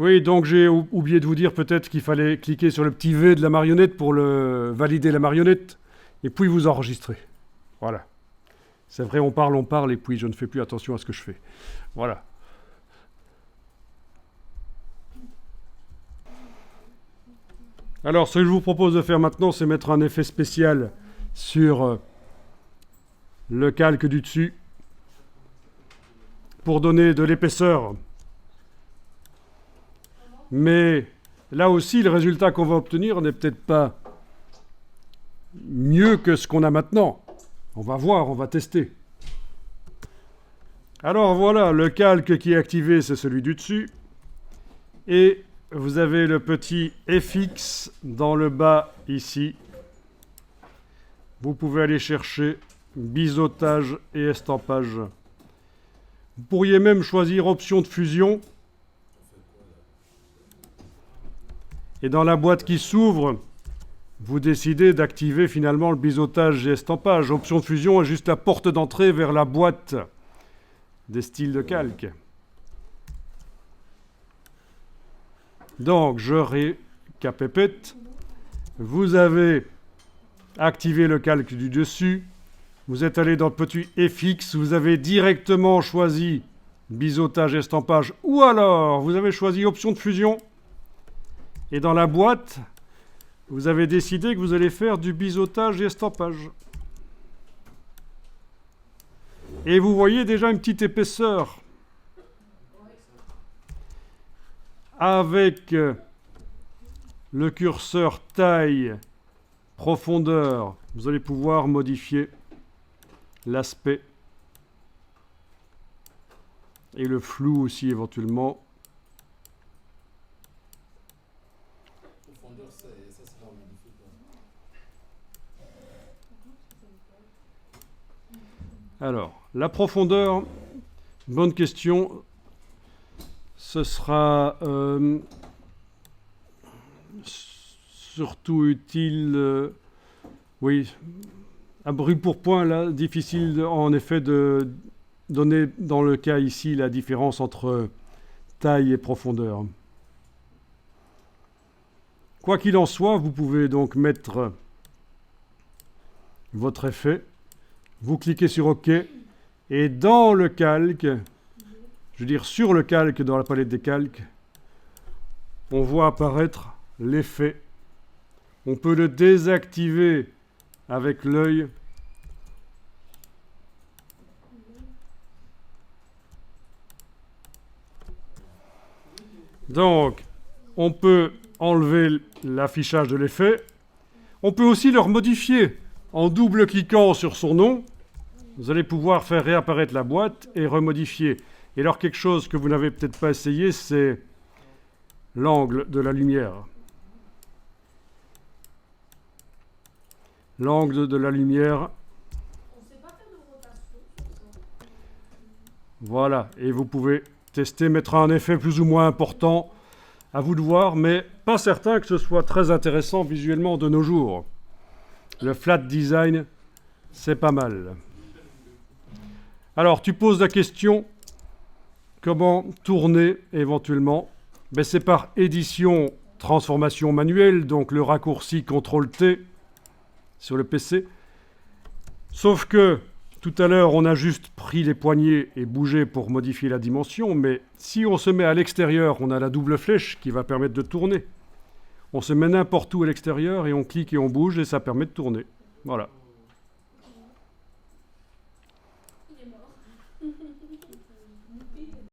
Oui, donc j'ai oublié de vous dire peut-être qu'il fallait cliquer sur le petit V de la marionnette pour valider la marionnette, et puis vous enregistrez. Voilà. C'est vrai, on parle, et puis je ne fais plus attention à ce que je fais. Voilà. Alors, ce que je vous propose de faire maintenant, c'est mettre un effet spécial sur le calque du dessus pour donner de l'épaisseur. Mais là aussi, le résultat qu'on va obtenir n'est peut-être pas mieux que ce qu'on a maintenant. On va voir, on va tester. Alors voilà, le calque qui est activé, c'est celui du dessus. Et vous avez le petit FX dans le bas ici. Vous pouvez aller chercher biseautage et estampage. Vous pourriez même choisir option de fusion. Et dans la boîte qui s'ouvre, vous décidez d'activer finalement le biseautage et estampage. Option de fusion est juste la porte d'entrée vers la boîte des styles de calque. Donc, je récapépète. Vous avez activé le calque du dessus. Vous êtes allé dans le petit FX. Vous avez directement choisi biseautage, estampage. Ou alors, vous avez choisi option de fusion. Et dans la boîte, vous avez décidé que vous allez faire du biseautage et estampage. Et vous voyez déjà une petite épaisseur. Avec le curseur taille, profondeur, vous allez pouvoir modifier l'aspect et le flou aussi éventuellement. Alors, la profondeur, bonne question. Ce sera surtout utile, oui, à brûle pour point, là, difficile en effet de donner dans le cas ici la différence entre taille et profondeur. Quoi qu'il en soit, vous pouvez donc mettre votre effet, vous cliquez sur OK, et dans le calque, je veux dire sur le calque dans la palette des calques, on voit apparaître l'effet. On peut le désactiver avec l'œil. Donc, on peut enlever l'affichage de l'effet. On peut aussi le modifier en double-cliquant sur son nom. Vous allez pouvoir faire réapparaître la boîte et remodifier. Et alors, quelque chose que vous n'avez peut-être pas essayé, c'est l'angle de la lumière. L'angle de la lumière. On ne sait pas faire de rotation. Voilà. Et vous pouvez tester, mettre un effet plus ou moins important. À vous de voir, mais pas certain que ce soit très intéressant visuellement de nos jours. Le flat design, c'est pas mal. Alors, tu poses la question, comment tourner éventuellement? Ben, c'est par édition, transformation manuelle, donc le raccourci CTRL-T sur le PC. Sauf que, tout à l'heure, on a juste pris les poignées et bougé pour modifier la dimension, mais si on se met à l'extérieur, on a la double flèche qui va permettre de tourner. On se met n'importe où à l'extérieur et on clique et on bouge et ça permet de tourner. Voilà. Il est mort.